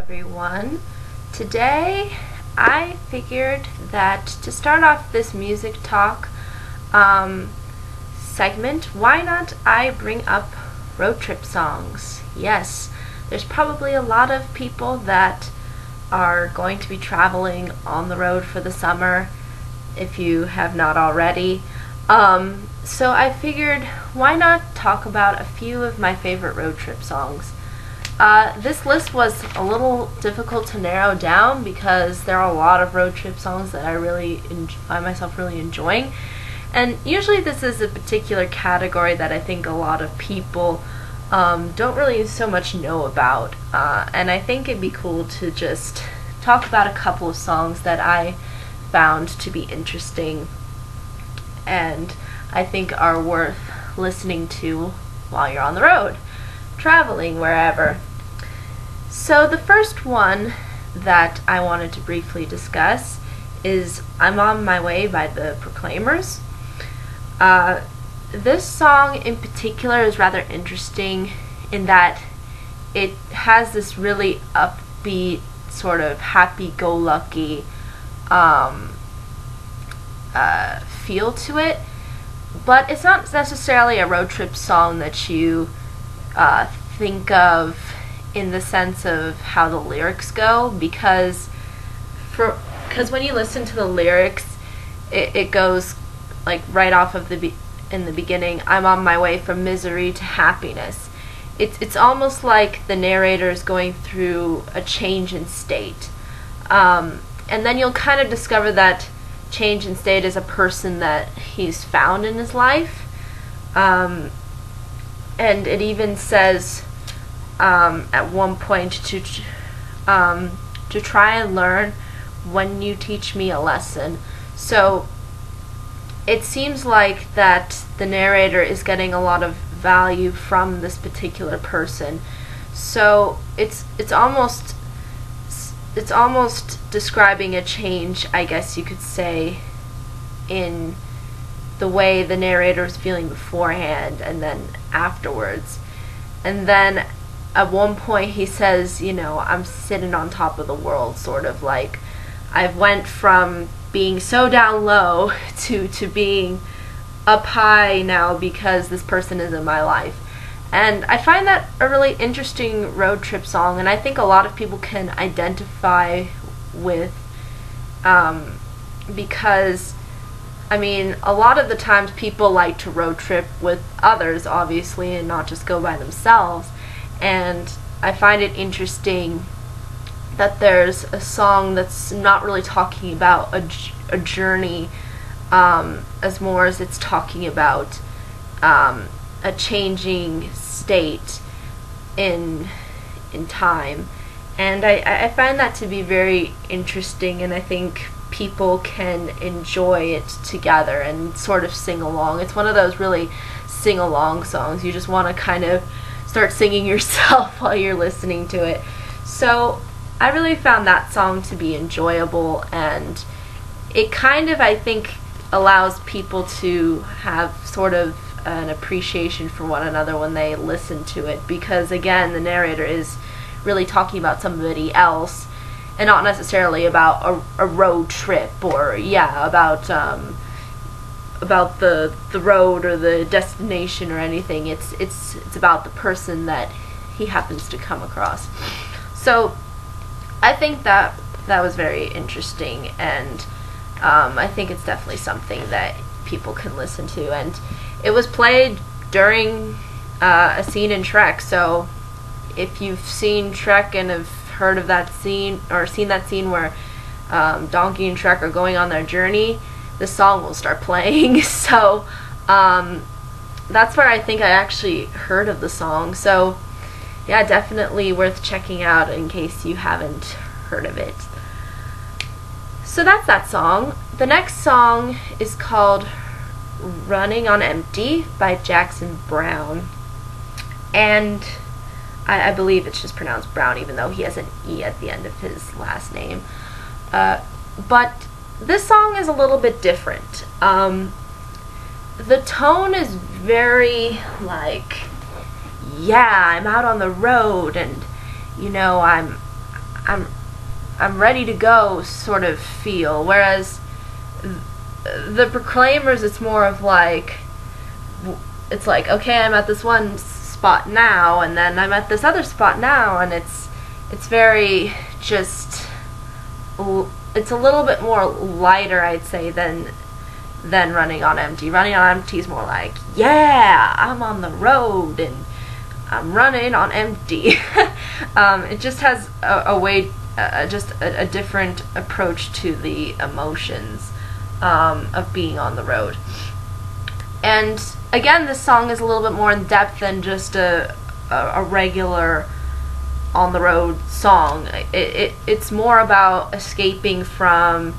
everyone. Today I figured that to start off this music talk segment, why not I bring up road trip songs? Yes, there's probably a lot of people that are going to be traveling on the road for the summer if you have not already. So I figured why not talk about a few of my favorite road trip songs. This list was a little difficult to narrow down because there are a lot of road trip songs that I really find myself really enjoying. And usually this is a particular category that I think a lot of people don't really so much know about. And I think it'd be cool to just talk about a couple of songs that I found to be interesting and I think are worth listening to while you're on the road, traveling wherever. So the first one that I wanted to briefly discuss is I'm on My Way by the Proclaimers. This song in particular is rather interesting in that it has this really upbeat, sort of happy-go-lucky feel to it, but it's not necessarily a road trip song that you think of in the sense of how the lyrics go, because when you listen to the lyrics, it goes like right off of in the beginning, I'm on my way from misery to happiness. It's almost like the narrator is going through a change in state, and then you'll kind of discover that change in state is a person that he's found in his life, and it even says at one point to try and learn when you teach me a lesson. So it seems like that the narrator is getting a lot of value from this particular person. So it's almost describing a change, I guess you could say, in the way the narrator is feeling beforehand and then afterwards. And then at one point he says, I'm sitting on top of the world, sort of like I've went from being so down low to being up high now because this person is in my life. And I find that a really interesting road trip song, and I think a lot of people can identify with, because a lot of the times people like to road trip with others, obviously, and not just go by themselves. And I find it interesting that there's a song that's not really talking about a journey, as more as it's talking about a changing state in time. And I find that to be very interesting, and I think people can enjoy it together and sort of sing along. It's one of those really sing-along songs. You just want to kind of start singing yourself while you're listening to it. So I really found that song to be enjoyable, and it kind of, I think, allows people to have sort of an appreciation for one another when they listen to it, because again, the narrator is really talking about somebody else and not necessarily about a road trip or about the road or the destination or anything. It's about the person that he happens to come across. So I think that was very interesting, and I think it's definitely something that people can listen to. And it was played during a scene in Shrek, so if you've seen Shrek and have heard of that scene, or seen that scene where Donkey and Shrek are going on their journey, this song will start playing. So that's where I think I actually heard of the song. So yeah, definitely worth checking out in case you haven't heard of it. So that's that song. The next song is called Running on Empty by Jackson Browne, and I believe it's just pronounced Brown, even though he has an E at the end of his last name. But this song is a little bit different. The tone is very like, yeah, I'm out on the road, and I'm I'm ready to go sort of feel. Whereas the Proclaimers, it's more of like, it's like, okay, I'm at this one spot now, and then I'm at this other spot now, and it's very just, it's a little bit more lighter, I'd say, than Running on Empty. Running on Empty is more like, yeah, I'm on the road and I'm running on empty. It just has a way, just a different approach to the emotions of being on the road. And again, this song is a little bit more in depth than just a regular on the road song. It's more about escaping from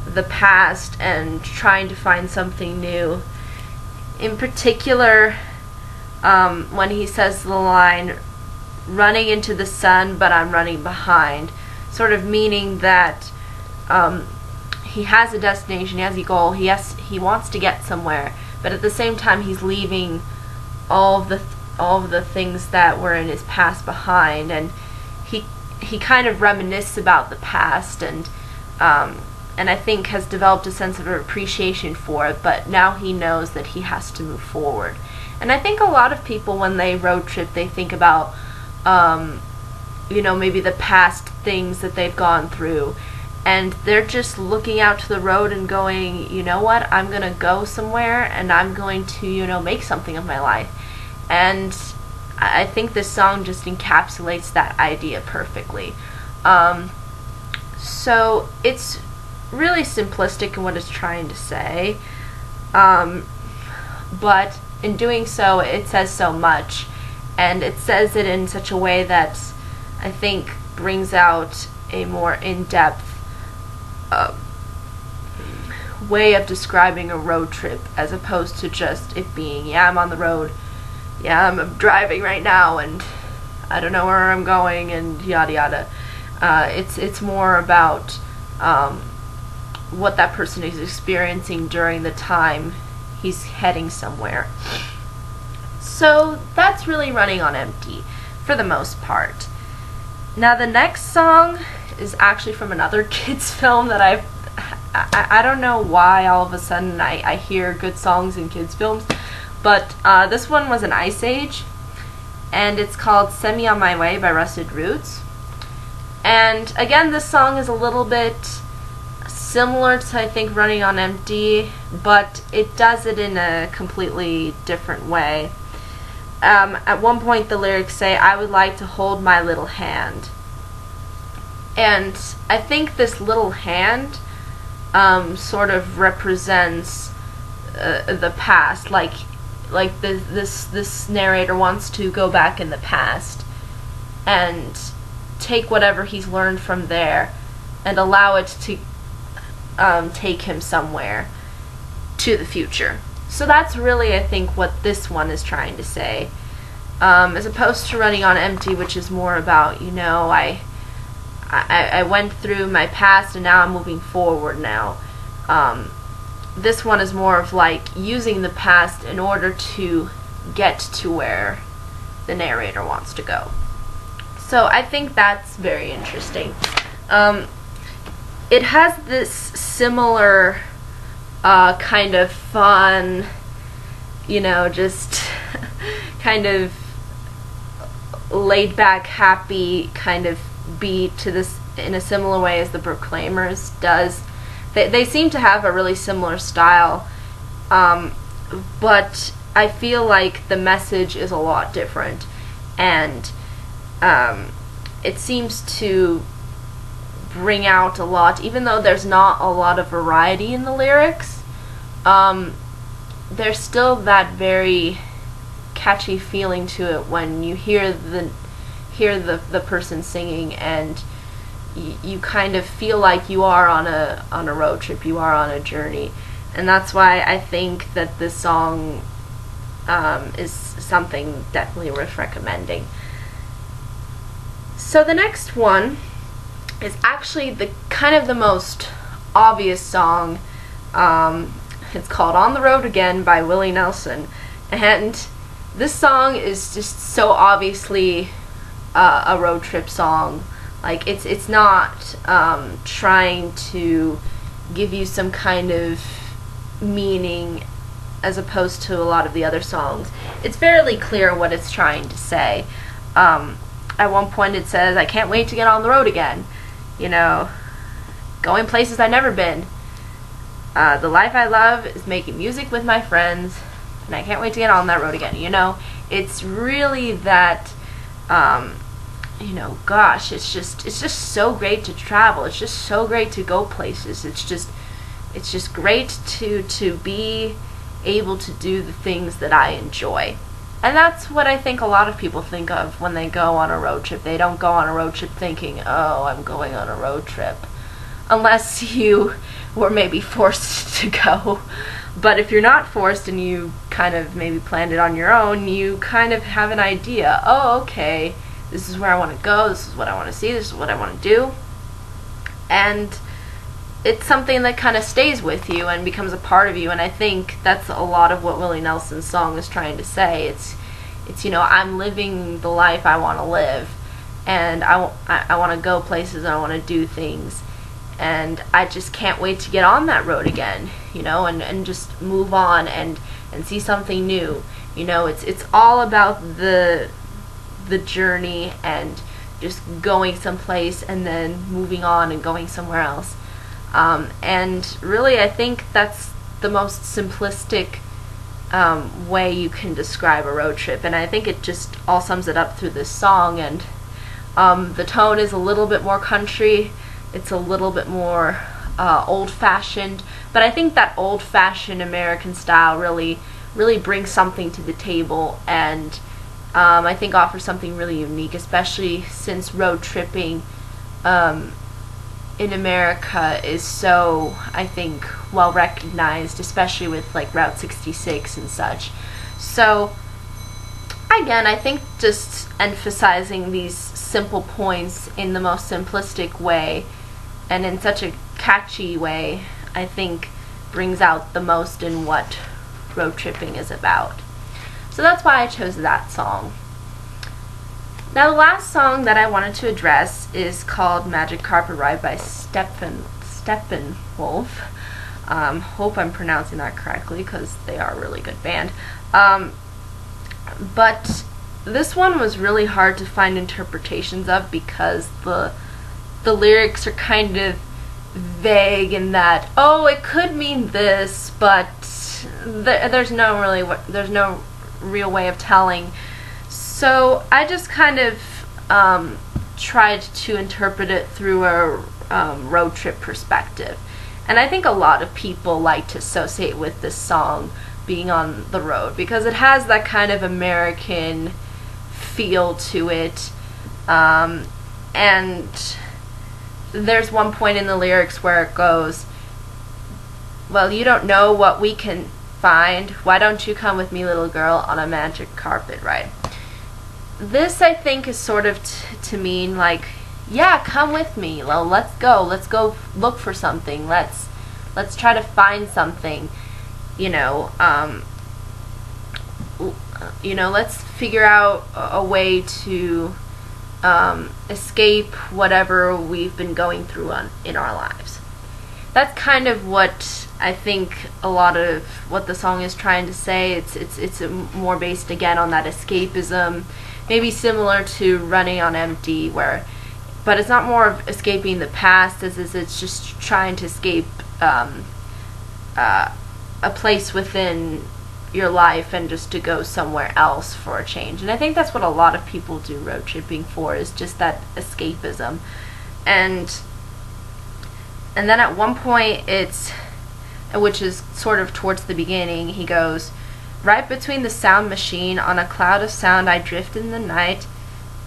the past and trying to find something new. In particular, when he says the line, running into the sun, but I'm running behind, sort of meaning that he has a destination, he has a goal, he wants to get somewhere, but at the same time he's leaving all of the things that were in his past behind, and he kind of reminisces about the past, and I think has developed a sense of appreciation for it, but now he knows that he has to move forward. And I think a lot of people, when they road trip, they think about maybe the past things that they've gone through, and they're just looking out to the road and going, you know what, I'm going to go somewhere and I'm going to, make something of my life. And I think this song just encapsulates that idea perfectly. So it's really simplistic in what it's trying to say, but in doing so, it says so much, and it says it in such a way that I think brings out a more in-depth way of describing a road trip, as opposed to just it being, yeah, I'm on the road, yeah, I'm driving right now, and I don't know where I'm going, and yada yada. It's more about what that person is experiencing during the time he's heading somewhere. So that's really Running on Empty for the most part. Now the next song is actually from another kids film that I don't know why all of a sudden I hear good songs in kids films, but this one was an Ice Age, and it's called Send Me On My Way by Rusted Roots. And again, this song is a little bit similar to, I think, Running on Empty, but it does it in a completely different way. At one point the lyrics say, I would like to hold my little hand. And I think this little hand sort of represents the past, like this narrator wants to go back in the past and take whatever he's learned from there and allow it to take him somewhere to the future. So that's really, I think, what this one is trying to say, as opposed to Running on Empty, which is more about, I went through my past and now I'm moving forward now. This one is more of like using the past in order to get to where the narrator wants to go. So I think that's very interesting. It has this similar kind of fun, just kind of laid back, happy kind of beat to this in a similar way as the Proclaimers does. They seem to have a really similar style, but I feel like the message is a lot different, and it seems to bring out a lot, even though there's not a lot of variety in the lyrics. There's still that very catchy feeling to it when you hear the person singing, and you kind of feel like you are on a road trip, you are on a journey, and that's why I think that this song is something definitely worth recommending. So the next one is actually the most obvious song. It's called On the Road Again by Willie Nelson, and this song is just so obviously a road trip song. Like, it's not trying to give you some kind of meaning as opposed to a lot of the other songs. It's fairly clear what it's trying to say. At one point it says, I can't wait to get on the road again. You know, going places I've never been. The life I love is making music with my friends, and I can't wait to get on that road again. You know, it's really that, you know, gosh, it's just so great to travel. It's just so great to go places. It's just great to be able to do the things that I enjoy. And that's what I think a lot of people think of when they go on a road trip. They don't go on a road trip thinking, oh, I'm going on a road trip. Unless you were maybe forced to go. But if you're not forced and you kind of maybe planned it on your own, you kind of have an idea. Oh, okay, this is where I want to go, this is what I want to see, this is what I want to do. And it's something that kind of stays with you and becomes a part of you, and I think that's a lot of what Willie Nelson's song is trying to say. It's you know, I'm living the life I want to live, and I want to go places, and I want to do things, and I just can't wait to get on that road again, you know, and just move on and see something new. You know, it's all about the journey and just going someplace and then moving on and going somewhere else. And really, I think that's the most simplistic way you can describe a road trip, and I think it just all sums it up through this song. And the tone is a little bit more country, it's a little bit more old-fashioned, but I think that old-fashioned American style really brings something to the table, and I think offers something really unique, especially since road tripping in America is so, I think, well recognized, especially with like Route 66 and such. So again, I think just emphasizing these simple points in the most simplistic way and in such a catchy way, I think brings out the most in what road tripping is about. So that's why I chose that song. Now, the last song that I wanted to address is called Magic Carpet Ride by Steppenwolf. Hope I'm pronouncing that correctly, because they are a really good band. But this one was really hard to find interpretations of, because the lyrics are kind of vague in that, oh, it could mean this, but there's no real way of telling. So I just kind of tried to interpret it through a road trip perspective. And I think a lot of people like to associate with this song being on the road, because it has that kind of American feel to it. And there's one point in the lyrics where it goes, well, you don't know what we can find. Why don't you come with me, little girl, on a magic carpet ride? This, I think, is sort of to mean like, yeah, come with me. Well, let's go look for something. Let's try to find something. Let's figure out a way to escape whatever we've been going through in our lives. That's kind of what I think a lot of what the song is trying to say. It's more based again on that escapism, maybe similar to Running on Empty, but it's not more of escaping the past as it's just trying to escape a place within your life and just to go somewhere else for a change. And I think that's what a lot of people do road tripping for, is just that escapism. And then at one point, which is sort of towards the beginning, he goes, right between the sound machine, on a cloud of sound I drift in the night.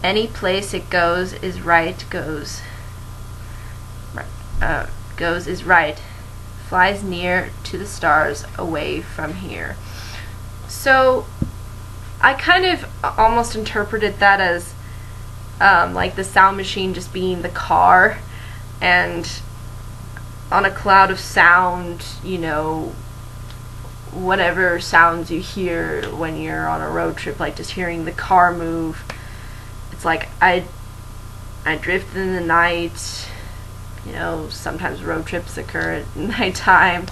Any place it goes is right, goes is right. Flies near to the stars, away from here. So I kind of almost interpreted that as like the sound machine just being the car, and on a cloud of sound, whatever sounds you hear when you're on a road trip, like just hearing the car move. It's like I I drift in the night. You know, sometimes road trips occur at nighttime.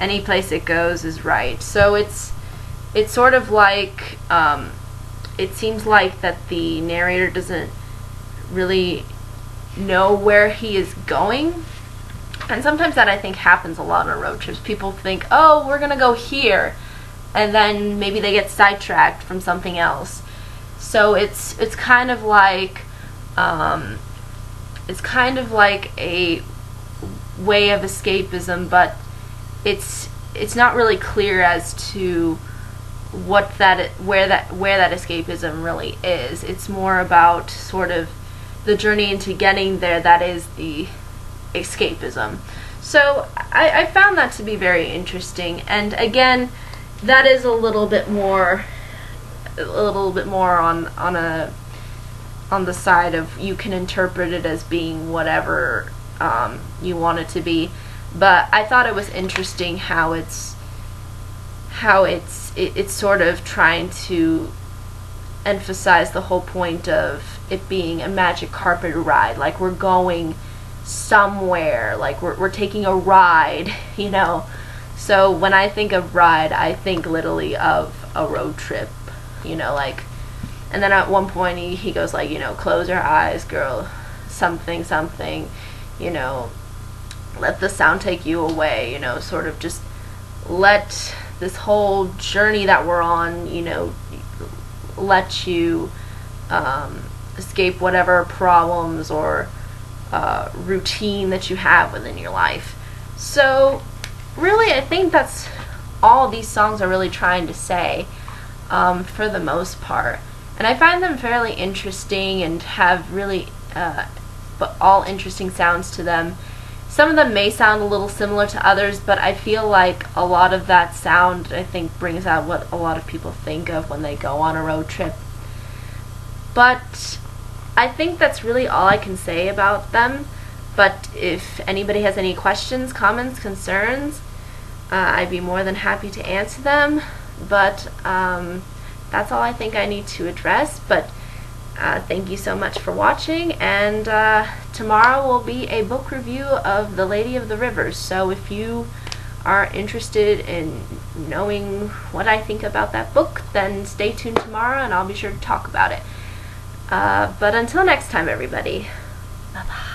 Any place it goes is right. So it's sort of like, it seems like that the narrator doesn't really know where he is going. And sometimes that, I think, happens a lot on road trips. People think, oh, we're gonna go here, and then maybe they get sidetracked from something else. So it's kind of like a way of escapism, but it's not really clear as to where that escapism really is. It's more about sort of the journey into getting there that is the escapism. So I found that to be very interesting, and again, that is a little bit more on the side of, you can interpret it as being whatever you want it to be. But I thought it was interesting how it's sort of trying to emphasize the whole point of it being a magic carpet ride, like we're going somewhere, like we're taking a ride, you know. So when I think of ride, I think literally of a road trip, you know, like. And then at one point he goes like, you know, close your eyes, girl, something, you know, let the sound take you away, you know, sort of just let this whole journey that we're on, you know, let you escape whatever problems or routine that you have within your life. So really, I think that's all these songs are really trying to say, for the most part. And I find them fairly interesting and have really but all interesting sounds to them. Some of them may sound a little similar to others, but I feel like a lot of that sound, I think, brings out what a lot of people think of when they go on a road trip. But I think that's really all I can say about them. But if anybody has any questions, comments, concerns, I'd be more than happy to answer them. But that's all I think I need to address. But thank you so much for watching, and tomorrow will be a book review of The Lady of the Rivers. So if you are interested in knowing what I think about that book, then stay tuned tomorrow and I'll be sure to talk about it. But until next time, everybody, bye-bye.